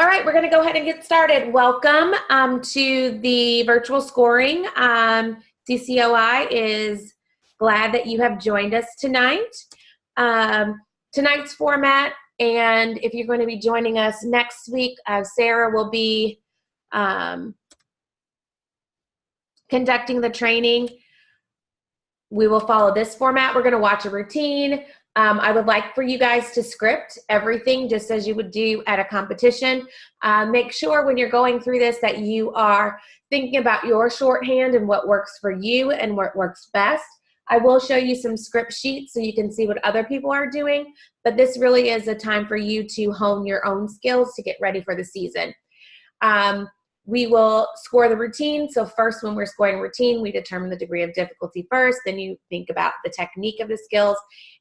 All right, we're going to go ahead and get started. Welcome to the virtual scoring. CCOI is glad that you have joined us tonight. Tonight's format, and if you're going to be joining us next week, Sarah will be conducting the training. We will follow this format. We're going to watch a routine. I would like for you guys to script everything just as you would do at a competition. Make sure when you're going through this that you are thinking about your shorthand and what works for you and what works best. I will show you some script sheets so you can see what other people are doing, but this really is a time for you to hone your own skills to get ready for the season. We will score the routine. So first, when we're scoring routine, we determine the degree of difficulty first. Then you think about the technique of the skills,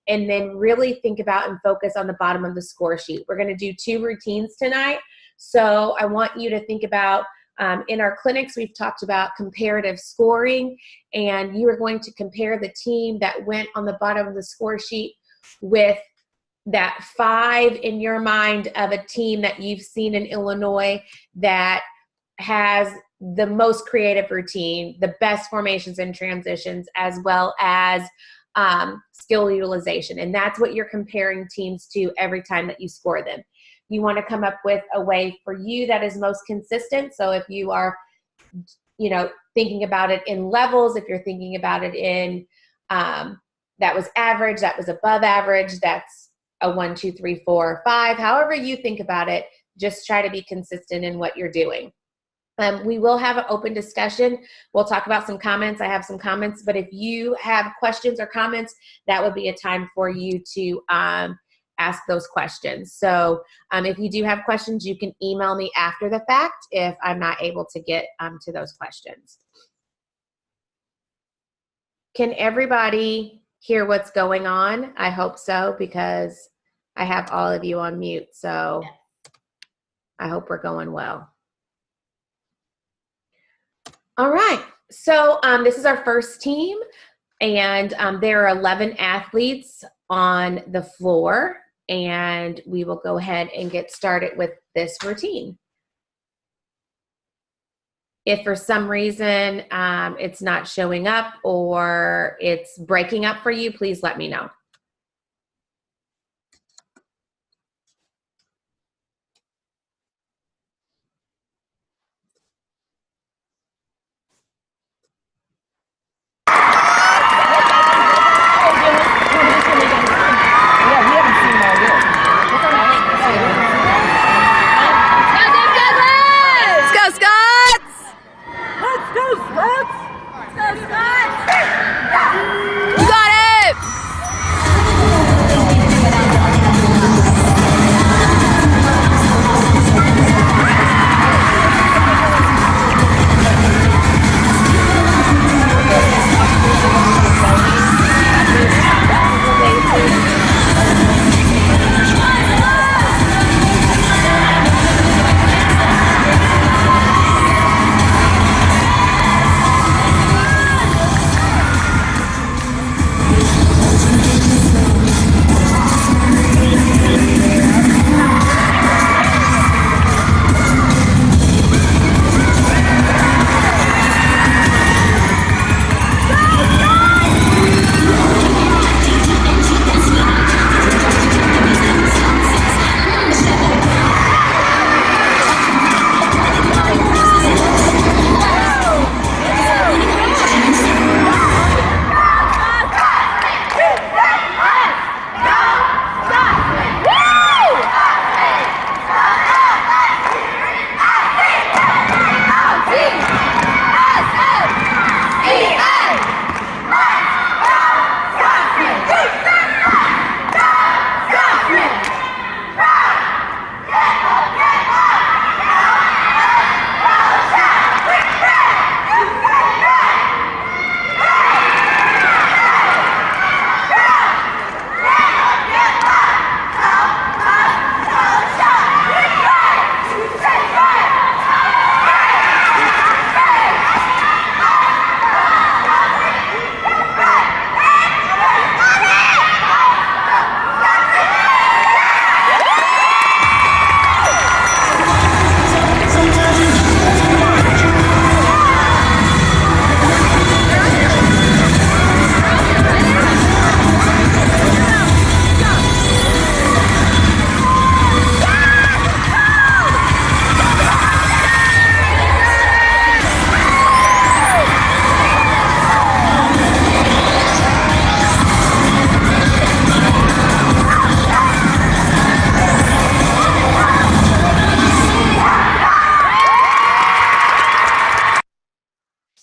and then really think about and focus on the bottom of the score sheet. We're going to do 2 routines tonight. So I want you to think about, in our clinics, we've talked about comparative scoring, and you are going to compare the team that went on the bottom of the score sheet with that 5 in your mind of a team that you've seen in Illinois that has the most creative routine, the best formations and transitions, as well as skill utilization. And that's what you're comparing teams to every time that you score them. You want to come up with a way for you that is most consistent. So if you are, thinking about it in levels, if you're thinking about it in that was average, that was above average, that's a 1, 2, 3, 4, 5, however you think about it, just try to be consistent in what you're doing. We will have an open discussion. We'll talk about some comments. I have some comments, but if you have questions or comments, that would be a time for you to ask those questions. So if you do have questions, you can email me after the fact if I'm not able to get to those questions. Can everybody hear what's going on? I hope so, because I have all of you on mute. So I hope we're going well. All right, so this is our first team, and there are 11 athletes on the floor, and we will go ahead and get started with this routine. If for some reason it's not showing up or it's breaking up for you, please let me know.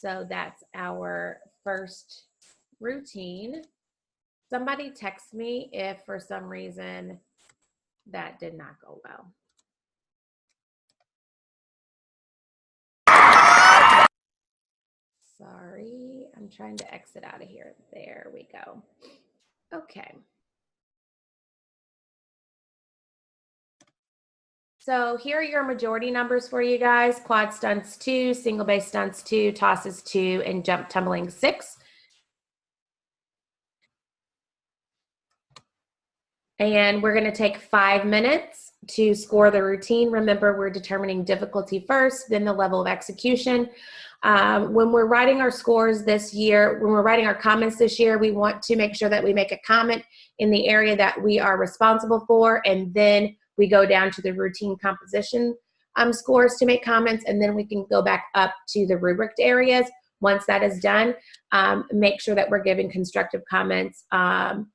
So that's our first routine. Somebody text me if for some reason that did not go well. Sorry, I'm trying to exit out of here. There we go. Okay. So here are your majority numbers for you guys. Quad stunts 2, single base stunts 2, tosses 2, and jump tumbling 6. And we're going to take 5 minutes to score the routine. Remember, we're determining difficulty first, then the level of execution. When we're writing our scores this year, when we're writing our comments this year, we want to make sure that we make a comment in the area that we are responsible for, and then we go down to the routine composition scores to make comments, and then we can go back up to the rubric areas. Once that is done, make sure that we're giving constructive comments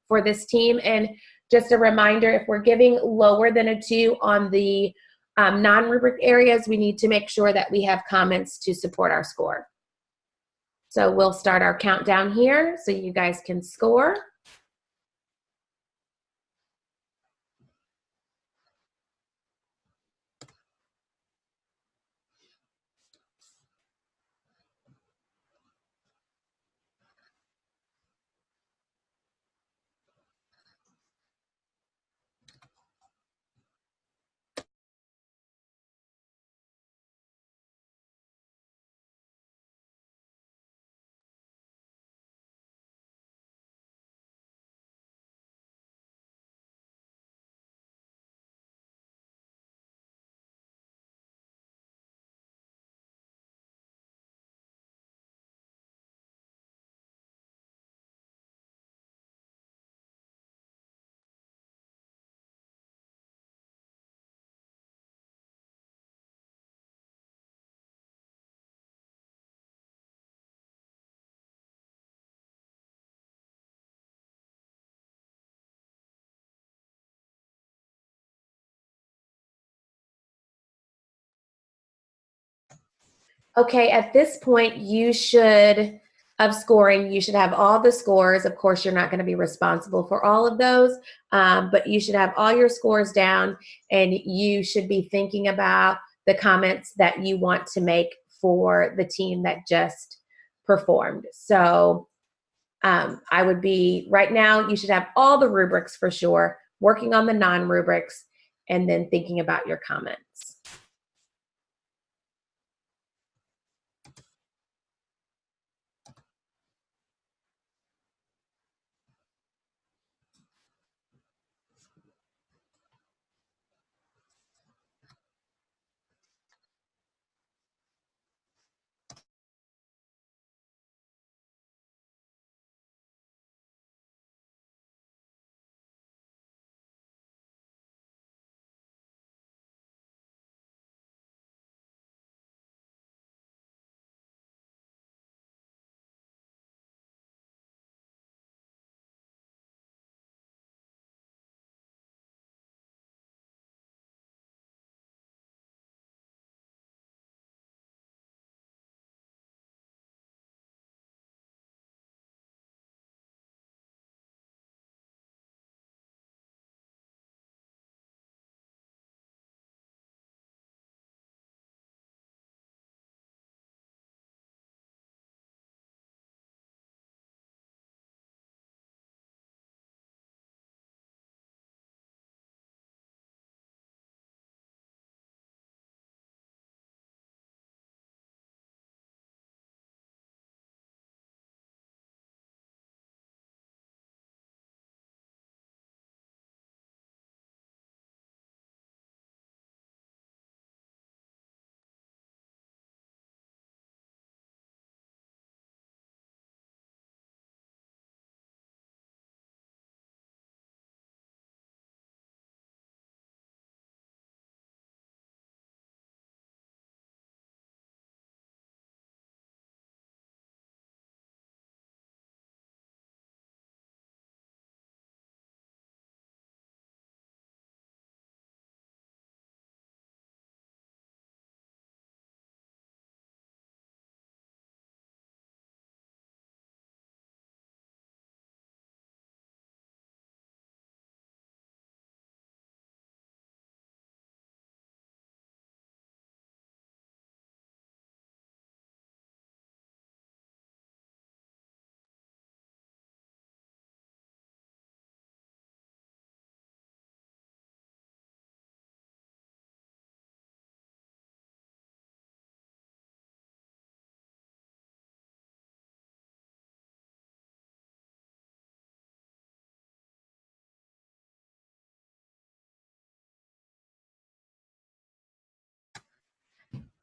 for this team. And just a reminder, if we're giving lower than a 2 on the non-rubric areas, we need to make sure that we have comments to support our score. So we'll start our countdown here so you guys can score. Okay, at this point, you should have all the scores. Of course, you're not going to be responsible for all of those, but you should have all your scores down, and you should be thinking about the comments that you want to make for the team that just performed. So I would be, right now, you should have all the rubrics for sure, working on the non-rubrics, and then thinking about your comments.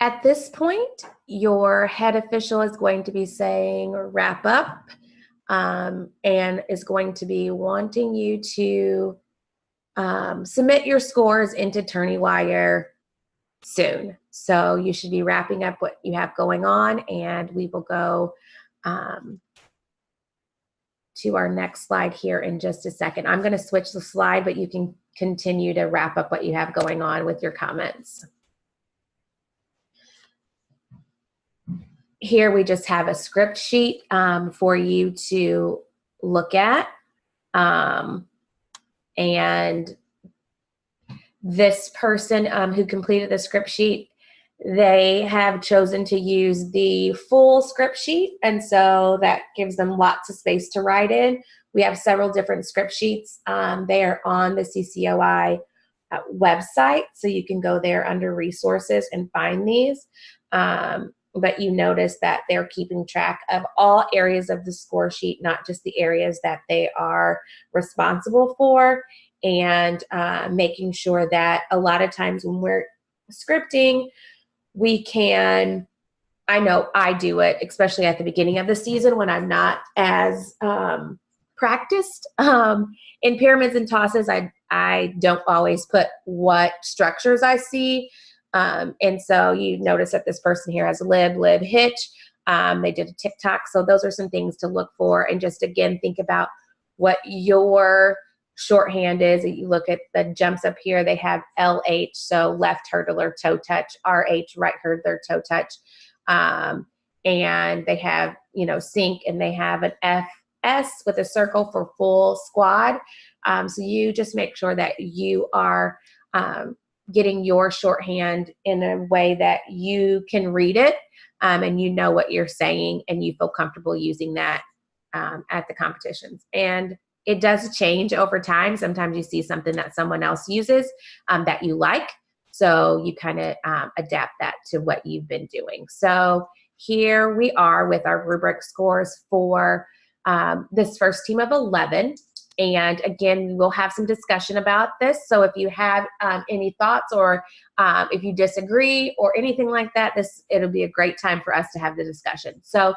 At this point, your head official is going to be saying wrap up, and is going to be wanting you to submit your scores into TourneyWire soon. So you should be wrapping up what you have going on, and we will go to our next slide here in just a second. I'm going to switch the slide, but you can continue to wrap up what you have going on with your comments. Here we just have a script sheet for you to look at. And this person who completed the script sheet, they have chosen to use the full script sheet, and so that gives them lots of space to write in. We have several different script sheets. They are on the CCOI website, so you can go there under resources and find these. But you notice that they're keeping track of all areas of the score sheet, not just the areas that they are responsible for, and making sure that a lot of times when we're scripting, we can, I know I do it, especially at the beginning of the season when I'm not as practiced. In pyramids and tosses, I don't always put what structures I see. And so you notice that this person here has lib, hitch. They did a TikTok. So those are some things to look for. And just, again, think about what your shorthand is. You look at the jumps up here. They have LH, so left hurdler, toe touch, RH, right hurdler, toe touch. And they have, sync, and they have an FS with a circle for full squad. So you just make sure that you are getting your shorthand in a way that you can read it, and you know what you're saying, and you feel comfortable using that at the competitions. And it does change over time. Sometimes you see something that someone else uses that you like, so you kind of adapt that to what you've been doing. So here we are with our rubric scores for this first team of 11. And again, we'll have some discussion about this. So if you have any thoughts, or if you disagree or anything like that, it'll be a great time for us to have the discussion. So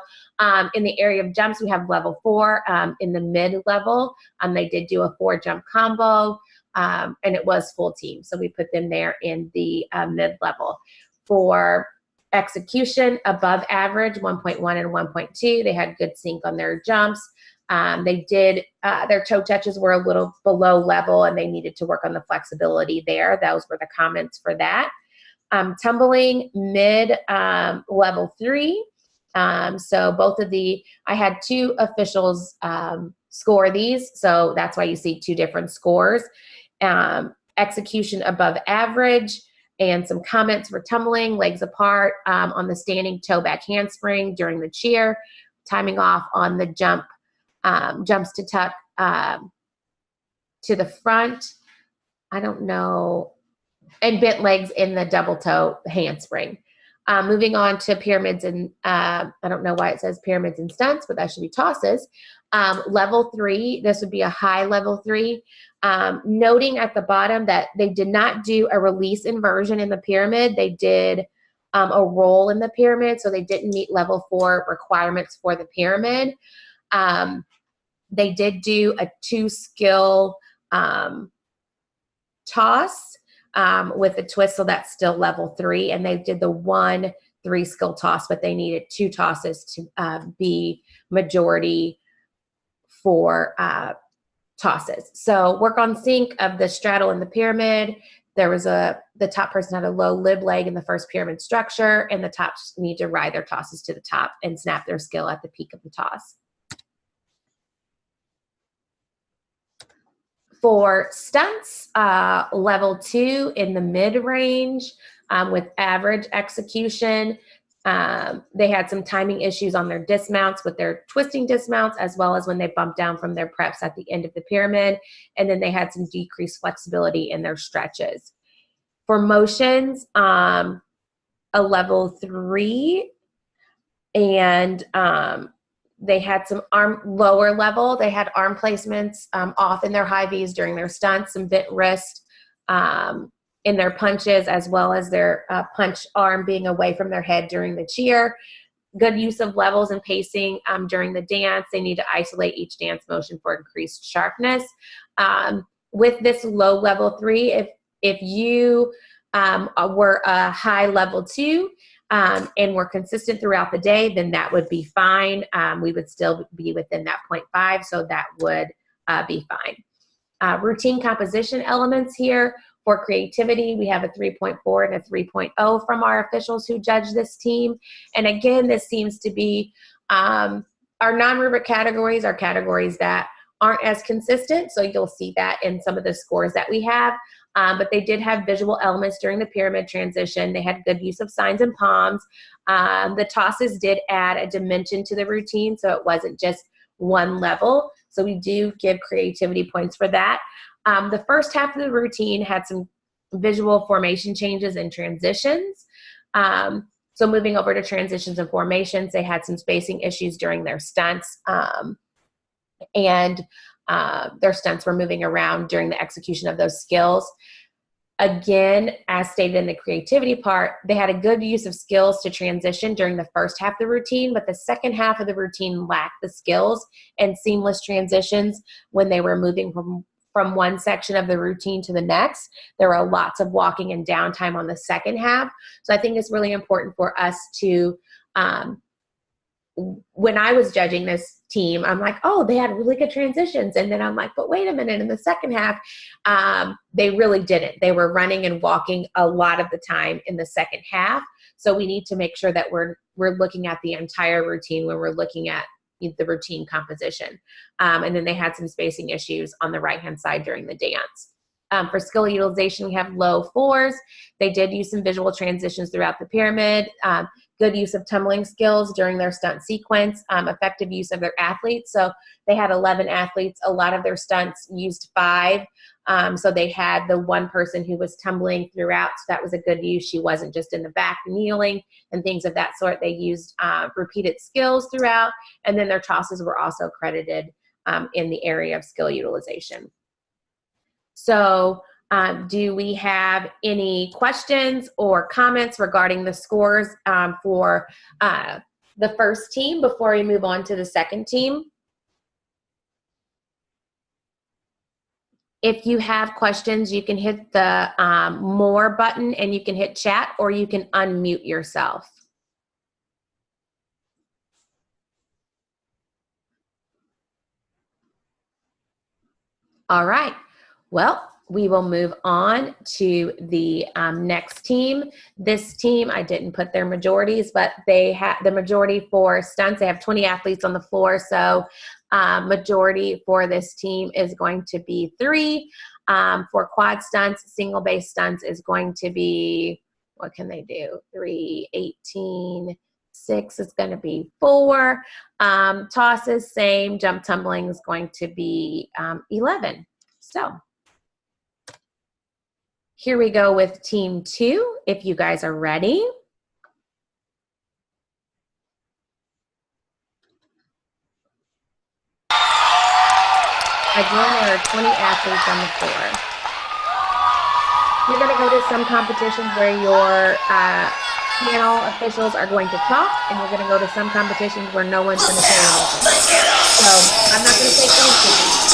in the area of jumps, we have level 4. In the mid-level, they did do a 4-jump combo, and it was full team. So we put them there in the mid-level. For execution, above average, 1.1 and 1.2. They had good sync on their jumps. They did, their toe touches were a little below level, and they needed to work on the flexibility there. Those were the comments for that. Tumbling, mid, level 3. So both of I had 2 officials score these, so that's why you see 2 different scores. Execution above average, and some comments for tumbling, legs apart on the standing toe back handspring during the cheer, timing off on the jump. Jumps to tuck to the front. I don't know. And bent legs in the double toe handspring. Moving on to pyramids and I don't know why it says pyramids and stunts, but that should be tosses. Level 3, this would be a high level 3. Noting at the bottom that they did not do a release inversion in the pyramid. They did a roll in the pyramid, so they didn't meet level 4 requirements for the pyramid. They did do a 2-skill toss with a twist, so that's still level 3. And they did the 1 3-skill toss, but they needed 2 tosses to be majority for tosses. So work on sync of the straddle in the pyramid. There was the top person had a low lib leg in the first pyramid structure, and the tops need to ride their tosses to the top and snap their skill at the peak of the toss. For stunts, level 2 in the mid-range with average execution. They had some timing issues on their dismounts with their twisting dismounts, as well as when they bumped down from their preps at the end of the pyramid. And then they had some decreased flexibility in their stretches. For motions, a level 3, and they had some lower level. They had arm placements off in their high V's during their stunts, some bent wrist, in their punches, as well as their punch arm being away from their head during the cheer. Good use of levels and pacing during the dance. They need to isolate each dance motion for increased sharpness. With this low level 3, if you were a high level 2 and were consistent throughout the day, then that would be fine. We would still be within that 0.5, so that would be fine. Routine composition elements here. For creativity, we have a 3.4 and a 3.0 from our officials who judge this team. And again, this seems to be our non-rubric categories are categories that aren't as consistent. So you'll see that in some of the scores that we have. But they did have visual elements during the pyramid transition. They had good use of signs and palms. The tosses did add a dimension to the routine, so it wasn't just one level. So we do give creativity points for that. The first half of the routine had some visual formation changes and transitions. So moving over to transitions and formations, they had some spacing issues during their stunts. And their stunts were moving around during the execution of those skills. Again, as stated in the creativity part, they had a good use of skills to transition during the first half of the routine, but the second half of the routine lacked the skills and seamless transitions when they were moving from one section of the routine to the next. There were lots of walking and downtime on the second half. So I think it's really important for us to, when I was judging this team, I'm like, oh, they had really good transitions. And then I'm like, but wait a minute, in the second half, they really didn't. They were running and walking a lot of the time in the second half. So we need to make sure that we're looking at the entire routine when we're looking at the routine composition. And then they had some spacing issues on the right-hand side during the dance. For skill utilization, we have low 4s. They did use some visual transitions throughout the pyramid. Good use of tumbling skills during their stunt sequence. Effective use of their athletes. So they had 11 athletes. A lot of their stunts used 5. So they had the one person who was tumbling throughout. So that was a good use. She wasn't just in the back kneeling and things of that sort. They used repeated skills throughout. And then their tosses were also credited in the area of skill utilization. So do we have any questions or comments regarding the scores for the first team before we move on to the second team? If you have questions, you can hit the more button and you can hit chat, or you can unmute yourself. All right. Well, we will move on to the next team. This team, I didn't put their majorities, but they have the majority for stunts. They have 20 athletes on the floor. So majority for this team is going to be 3. For quad stunts, single base stunts is going to be, what can they do? 3, 18, 6 is going to be 4. Tosses, same. Jump tumbling is going to be 11. So here we go with team 2, if you guys are ready. Again, there are 20 athletes on the floor. You're going to go to some competitions where your panel officials are going to talk, and you're going to go to some competitions where no one's going to say anything. So I'm not going to say anything.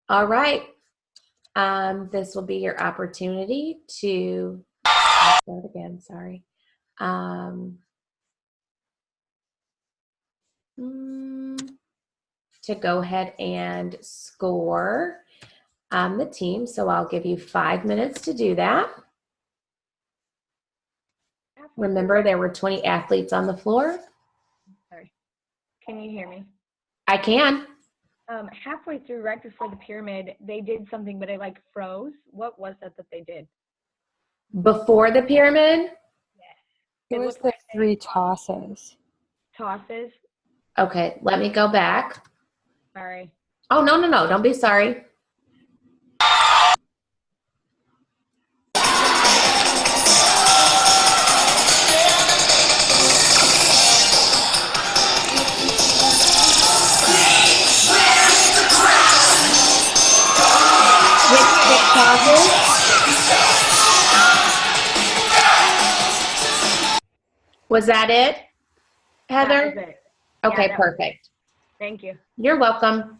All right. This will be your opportunity to start again. Sorry. To go ahead and score the team. So I'll give you 5 minutes to do that. Remember, there were 20 athletes on the floor. Sorry. Can you hear me? I can. Halfway through, right before the pyramid, they did something, but it like froze. What was that they did? Before the pyramid? Yes. It was the 3 tosses. Tosses? Okay, let me go back. Sorry. Oh, no, don't be sorry. Which tosses? Was that it, Heather? That was it. Okay, Yeah, perfect. Thank you. You're welcome.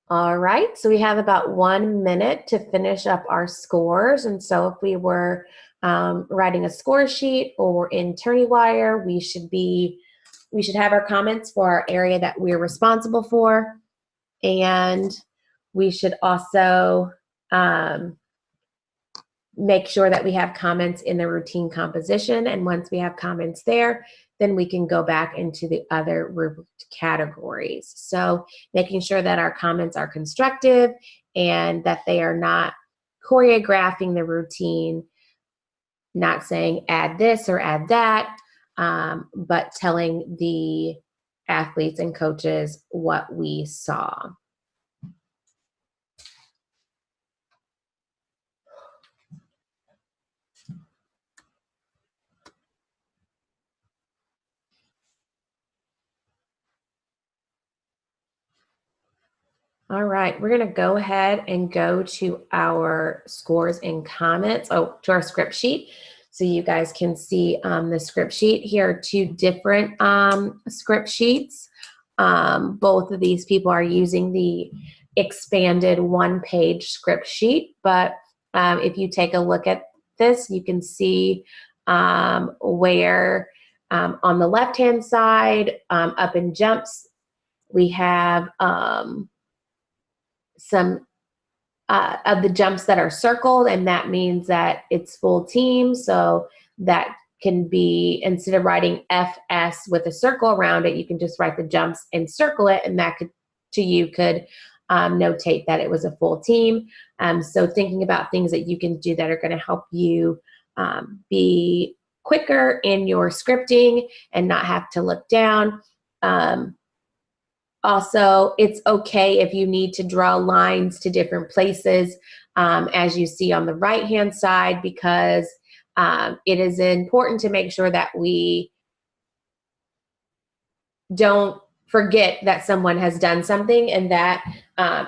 All right, so we have about 1 minute to finish up our scores. And so if we were writing a score sheet or in TourneyWire, we should have our comments for our area that we're responsible for. And we should also make sure that we have comments in the routine composition. And once we have comments there, then we can go back into the other rubric categories. So making sure that our comments are constructive and that they are not choreographing the routine, not saying add this or add that, but telling the athletes and coaches what we saw. All right, we're going to go ahead and go to our scores and comments, to our script sheet. So you guys can see the script sheet. Here are two different script sheets. Both of these people are using the expanded one-page script sheet, but if you take a look at this, you can see where on the left-hand side, up in jumps, we have some of the jumps that are circled, and that means that it's full team. So that can be, instead of writing FS with a circle around it, you can just write the jumps and circle it, and that could notate that it was a full team. So thinking about things that you can do that are going to help you be quicker in your scripting and not have to look down. Also, it's okay if you need to draw lines to different places, as you see on the right-hand side, because it is important to make sure that we don't forget that someone has done something and that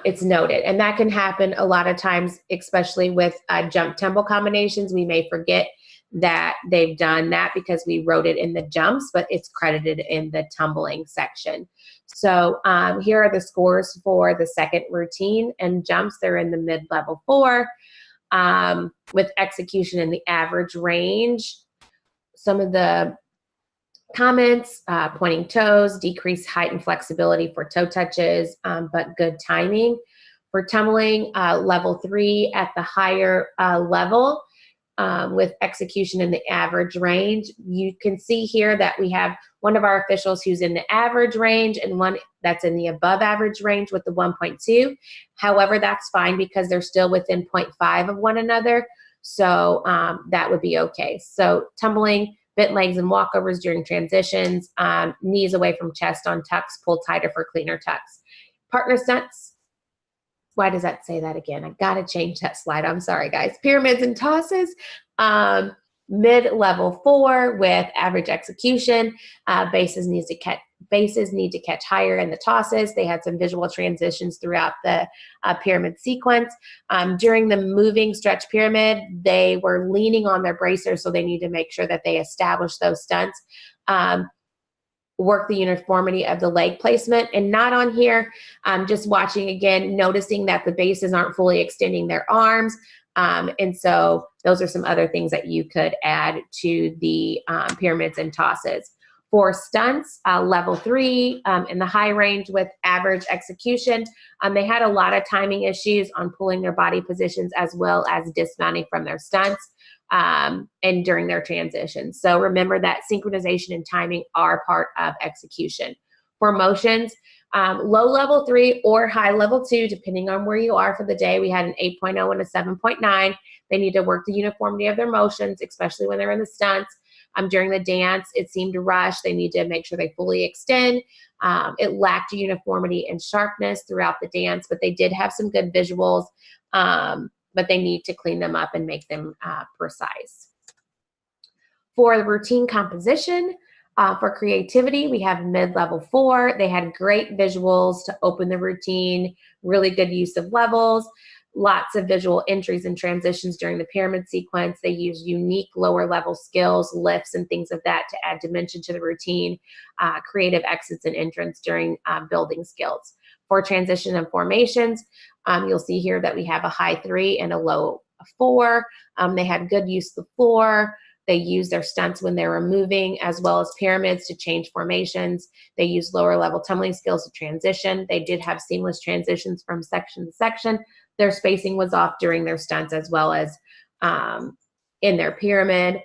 it's noted. And that can happen a lot of times, especially with jump tumble combinations. We may forget that they've done that because we wrote it in the jumps, but it's credited in the tumbling section. So here are the scores for the second routine and jumps. They're in the mid-level 4 with execution in the average range. Some of the comments, pointing toes, decreased height and flexibility for toe touches, but good timing. For tumbling, level 3 at the higher level, with execution in the average range. You can see here that we have one of our officials who's in the average range and one that's in the above average range with the 1.2. However, that's fine because they're still within 0.5 of one another. So that would be okay. So tumbling, bent legs and walkovers during transitions, knees away from chest on tucks, pull tighter for cleaner tucks. Partner stunts. Why does that say that again? I got to change that slide. I'm sorry, guys. Pyramids and tosses, mid-level 4 with average execution. Bases need to catch higher in the tosses. They had some visual transitions throughout the pyramid sequence. During the moving stretch pyramid, they were leaning on their bracers, so they need to make sure that they establish those stunts. Work the uniformity of the leg placement, and not on here, just watching again, noticing that the bases aren't fully extending their arms. And so those are some other things that you could add to the pyramids and tosses. For stunts, level 3 in the high range with average execution, they had a lot of timing issues on pulling their body positions as well as dismounting from their stunts. And during their transition. So remember that synchronization and timing are part of execution. For motions, low level 3 or high level 2, depending on where you are for the day, we had an 8.0 and a 7.9. They need to work the uniformity of their motions, especially when they're in the stunts. During the dance, it seemed to rush. They need to make sure they fully extend. It lacked uniformity and sharpness throughout the dance, but they did have some good visuals. But they need to clean them up and make them precise. For the routine composition, for creativity, we have mid-level 4. They had great visuals to open the routine, really good use of levels. lots of visual entries and transitions during the pyramid sequence. They use unique lower level skills, lifts, and things of that to add dimension to the routine, creative exits and entrance during building skills. For transition and formations, you'll see here that we have a high 3 and a low 4. They had good use of the floor. They use their stunts when they were moving, as well as pyramids to change formations. They use lower level tumbling skills to transition. They did have seamless transitions from section to section. Their spacing was off during their stunts as well as in their pyramid.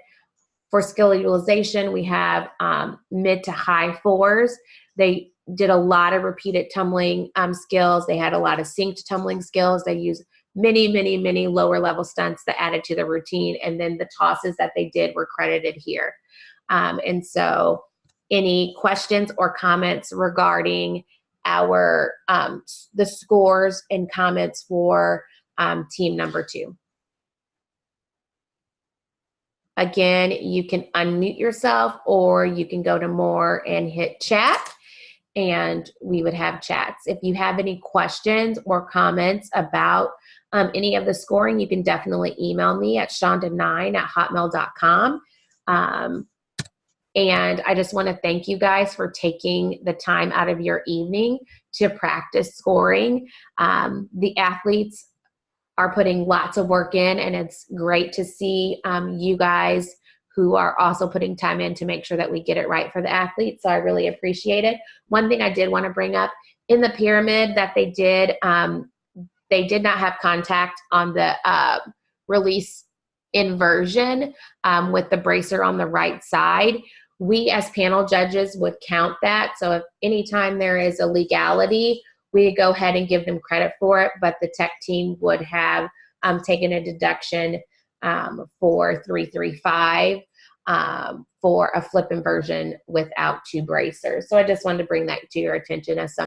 For skill utilization, we have mid to high 4s. They did a lot of repeated tumbling skills. They had a lot of synced tumbling skills. They used many lower level stunts that added to the routine. And then the tosses that they did were credited here. And so any questions or comments regarding our the scores and comments for team number 2? Again, you can unmute yourself or you can go to more and hit chat, and we would have chats. If you have any questions or comments about any of the scoring, you can definitely email me at shonda9@hotmail.com. And I just want to thank you guys for taking the time out of your evening to practice scoring. The athletes are putting lots of work in, and it's great to see you guys who are also putting time in to make sure that we get it right for the athletes. So I really appreciate it. One thing I did want to bring up, in the pyramid that they did not have contact on the release inversion with the bracer on the right side. We as panel judges would count that. So if anytime there is a legality, we go ahead and give them credit for it, but the tech team would have taken a deduction for 335 for a flip inversion without 2 bracers. So I just wanted to bring that to your attention as something